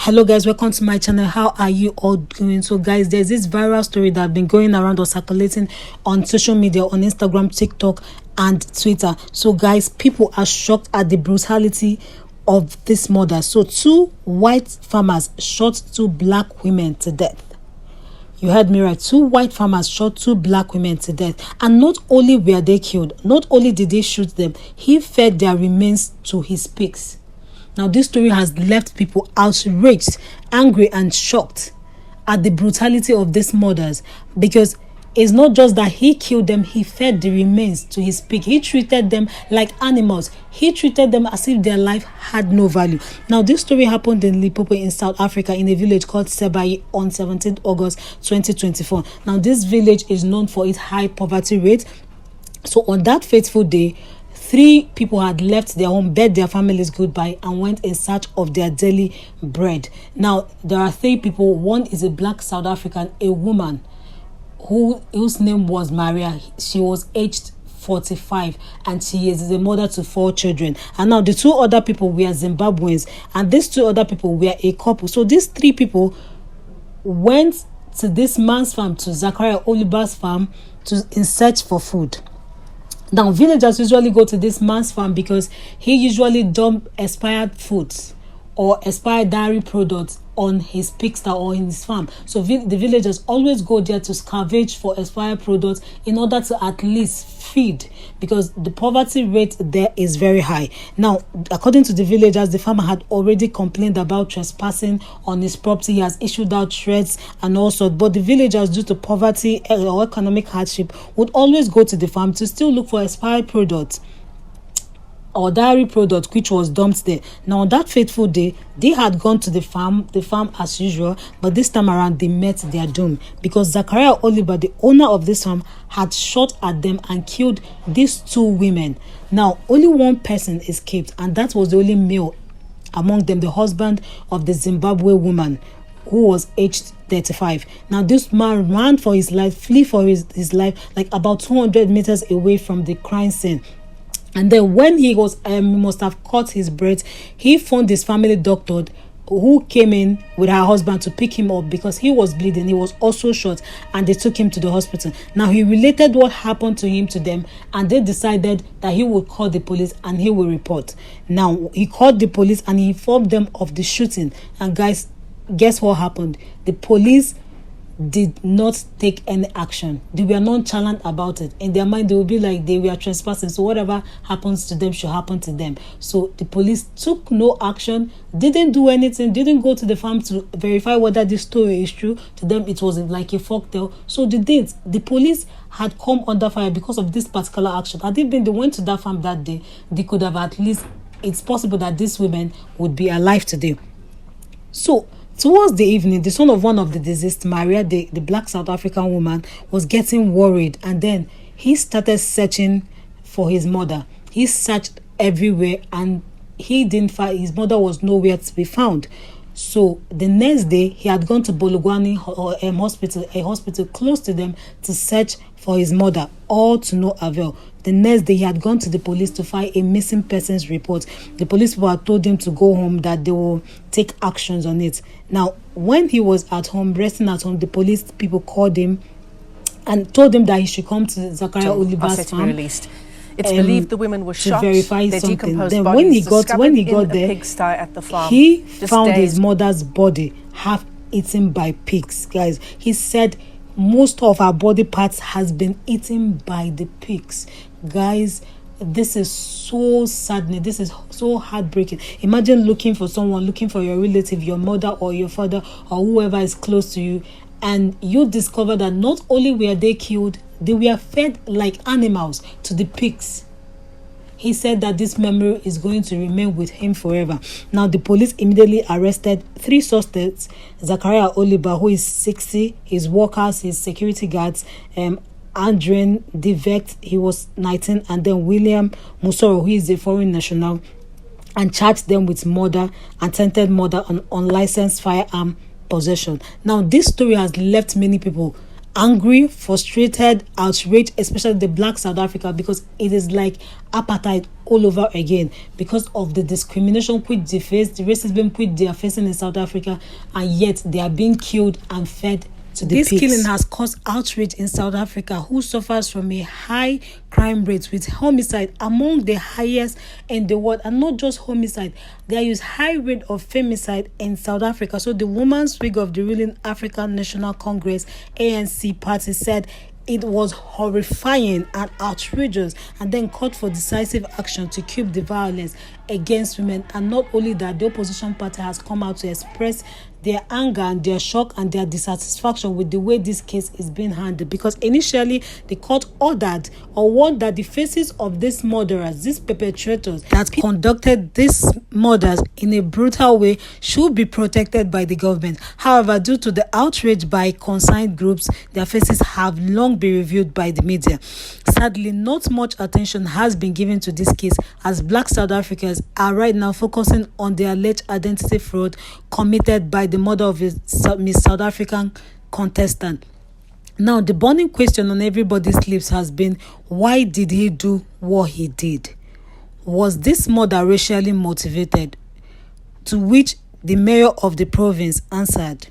Hello guys, welcome to my channel. How are you all doing? So guys, there's this viral story that have been going around or circulating on social media, on Instagram, TikTok and Twitter. So guys, people are shocked at the brutality of this murder. So two white farmers shot two black women to death. You heard me right. Two white farmers shot two black women to death. And not only were they killed, not only did they shoot them, he fed their remains to his pigs. Now, this story has left people outraged, angry, and shocked at the brutality of these murders, because it's not just that he killed them, he fed the remains to his pig. He treated them like animals. He treated them as if their life had no value. Now, this story happened in Limpopo in South Africa in a village called Sebai on 17th August 2024. Now, this village is known for its high poverty rate. So, on that fateful day, 3 people had left their home, bade their families goodbye, and went in search of their daily bread. Now, there are 3 people. One is a black South African, a woman whose name was Maria. She was aged 45 and she is a mother to 4 children. And now the 2 other people were Zimbabweans, and these 2 other people were a couple. So these 3 people went to this man's farm, to Zachariah Oliba's farm, in search for food. Now, villagers usually go to this man's farm because he usually dump expired foods or expired dairy products on his pigsty or in his farm. So the villagers always go there to scavenge for expired products in order to at least feed, because the poverty rate there is very high. Now, according to the villagers, the farmer had already complained about trespassing on his property. He has issued out threats and all sorts, but the villagers, due to poverty or economic hardship, would always go to the farm to still look for expired products or dairy product which was dumped there. Now, on that fateful day, they had gone to the farm as usual, but this time around they met their doom, because Zachariah Oliba, the owner of this farm, had shot at them and killed these 2 women. Now, only one person escaped, and that was the only male among them, the husband of the Zimbabwe woman, who was aged 35. Now, this man ran for his life, flee for his life, like about 200 meters away from the crime scene. And then when he must have caught his breath, he found his family doctor, who came in with her husband to pick him up because he was bleeding. He was also shot, and they took him to the hospital. Now, he related what happened to him to them, and they decided that he would call the police and he will report. Now, he called the police and he informed them of the shooting. And guys, guess what happened? The police did not take any action. They were nonchalant about it. In their mind, they will be like they were trespassing, so whatever happens to them should happen to them. So the police took no action, didn't do anything, didn't go to the farm to verify whether this story is true. To them, it was like a folktale. So they didn't. The police had come under fire because of this particular action. Had it been they went to that farm that day, they could have at least, it's possible that these women would be alive today. So towards the evening, the son of one of the deceased, Maria, the black South African woman, was getting worried, and then he started searching for his mother. He searched everywhere and he didn't find his mother. Was nowhere to be found. So the next day, he had gone to Bologwani hospital, a hospital close to them, to search for his mother, all to no avail. The next day, he had gone to the police to file a missing persons report. The police people had told him to go home, that they will take actions on it. Now, when he was at home, resting at home, the police people called him and told him that he should come to Zachariah Oliba's farm. Released. It's believed the women were shot, to verify their something. Then bodies when he got there, at the farm. He found his mother's body half eaten by pigs. Guys, he said most of her body parts has been eaten by the pigs. Guys, this is so saddening. This is so heartbreaking. Imagine looking for someone, looking for your relative, your mother or your father or whoever is close to you, and you discover that not only were they killed, they were fed like animals to the pigs. He said that this memory is going to remain with him forever. Now, the police immediately arrested 3 suspects: Zachariah Oliba, who is 60, his workers, his security guards, Adrian Devect, he was 19, and then William Musoro, who is a foreign national, and charged them with murder, attempted murder, and unlicensed firearm possession. Now, this story has left many people angry, frustrated, outraged, especially the black South Africa, because it is like apartheid all over again because of the discrimination which they face, the racism which they are facing in South Africa, and yet they are being killed and fed to the pigs. This killing has caused outrage in South Africa, who suffers from a high crime rate with homicide among the highest in the world. And not just homicide, there is high rate of femicide in South Africa. So the Women's Wing of the ruling African National Congress, ANC party, said it was horrifying and outrageous, and then called for decisive action to curb the violence against women. And not only that, the opposition party has come out to express their anger and their shock and their dissatisfaction with the way this case is being handled, because initially the court ordered or warned that the faces of these murderers, these perpetrators that conducted these murders in a brutal way, should be protected by the government. However, due to the outrage by concerned groups, their faces have long been reviewed by the media. Sadly, not much attention has been given to this case, as black South Africans are right now focusing on the alleged identity fraud committed by the mother of a Miss South African contestant. Now, the burning question on everybody's lips has been, why did he do what he did? Was this murder racially motivated? To which the mayor of the province answered,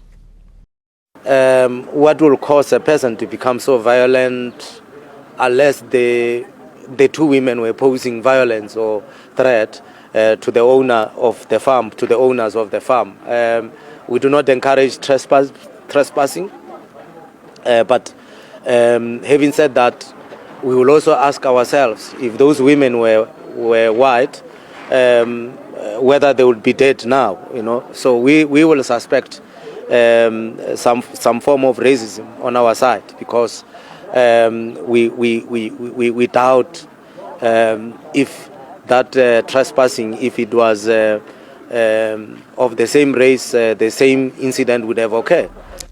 what will cause a person to become so violent, unless the two women were posing violence or threat to the owner of the farm, to the owners of the farm. We do not encourage trespassing, but having said that, we will also ask ourselves, if those women were white, whether they would be dead now. So we will suspect some form of racism on our side, because we doubt if that trespassing, if it was of the same race, the same incident would have occurred.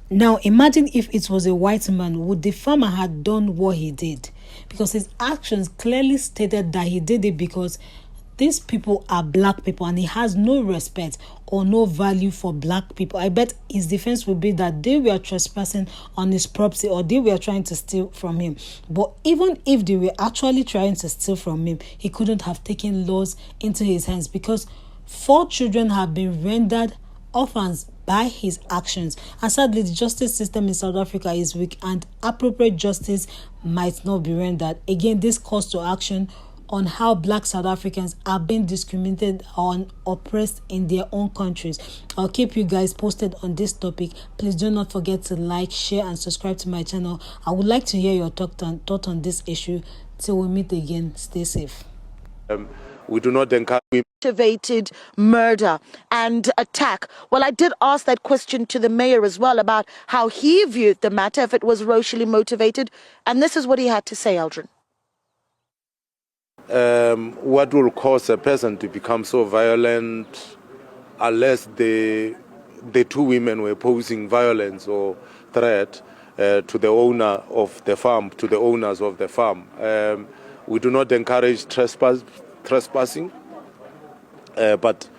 Now, imagine if it was a white man, would the farmer had done what he did? Because his actions clearly stated that he did it because these people are black people and he has no respect or no value for black people. I bet his defense would be that they were trespassing on his property or they were trying to steal from him. But even if they were actually trying to steal from him, he couldn't have taken laws into his hands, because 4 children have been rendered orphans by his actions. And sadly, the justice system in South Africa is weak and appropriate justice might not be rendered. Again, this calls to action on how black South Africans are being discriminated and oppressed in their own countries. I'll keep you guys posted on this topic. Please do not forget to like, share and subscribe to my channel. I would like to hear your thought on this issue. Till we meet again, stay safe. We do not encourage motivated murder and attack. Well, I did ask that question to the mayor as well about how he viewed the matter, if it was racially motivated, and this is what he had to say, Aldrin. What will cause a person to become so violent, unless the two women were posing violence or threat to the owner of the farm, to the owners of the farm. We do not encourage trespassing, but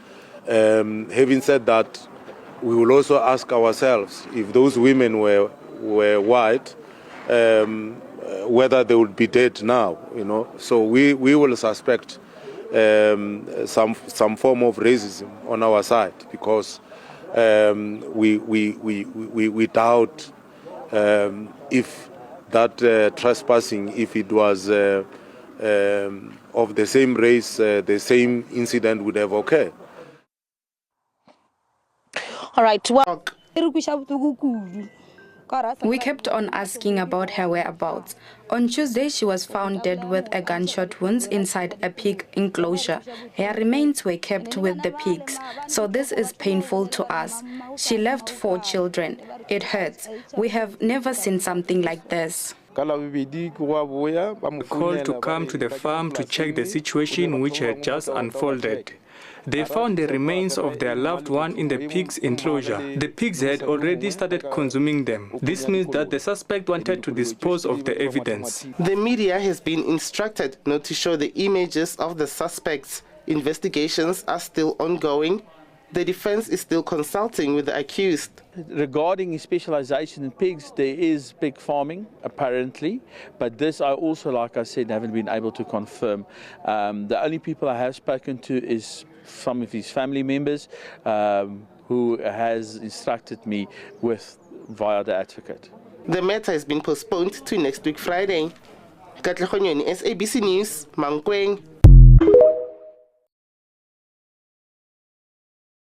having said that, we will also ask ourselves, if those women were white, whether they would be dead now. So we will suspect some form of racism on our side, because we doubt if that trespassing, if it was of the same race, the same incident would have occurred. All right. Well, we kept on asking about her whereabouts. On Tuesday, she was found dead with a gunshot wounds inside a pig enclosure. Her remains were kept with the pigs, so this is painful to us. She left 4 children. It hurts. We have never seen something like this. Called to come to the farm to check the situation which had just unfolded. They found the remains of their loved one in the pig's enclosure. The pigs had already started consuming them. This means that the suspect wanted to dispose of the evidence. The media has been instructed not to show the images of the suspects. Investigations are still ongoing the defense is still consulting with the accused. Regarding his specialization in pigs, there is pig farming, apparently, but this I also, like I said, haven't been able to confirm. The only people I have spoken to is some of his family members who has instructed me with via the advocate. The matter has been postponed to next week Friday. Katlehonyoni, SABC News, Mankweng.